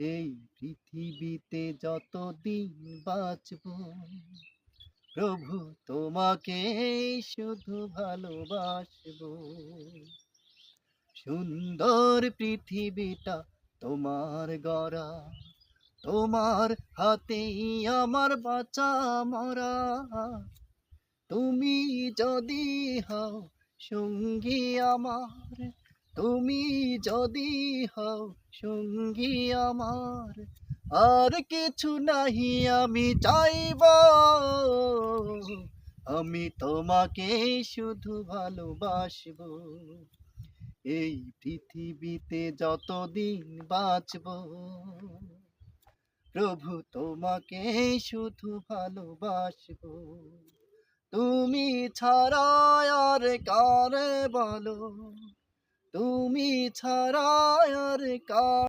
এই পৃথিবীতে যতদিন বাঁচব, প্রভু তোমাকে শুধু ভালোবাসবো। সুন্দর পৃথিবীটা তোমার গড়া, তোমার হাতেই আমার বাঁচা মরা। তুমি যদি হও সঙ্গী আমার, তুমি যদি হও সঙ্গী আমার, আর কিছু নাহি আমি চাইব, আমি তোমাকে শুধু ভালোবাসবো। এই পৃথিবীতে যতদিন বাঁচব, প্রভু তোমাকে শুধু ভালোবাসবো। তুমি ছাড়া আর কারে বলো, তুমি ছাড়া আর কার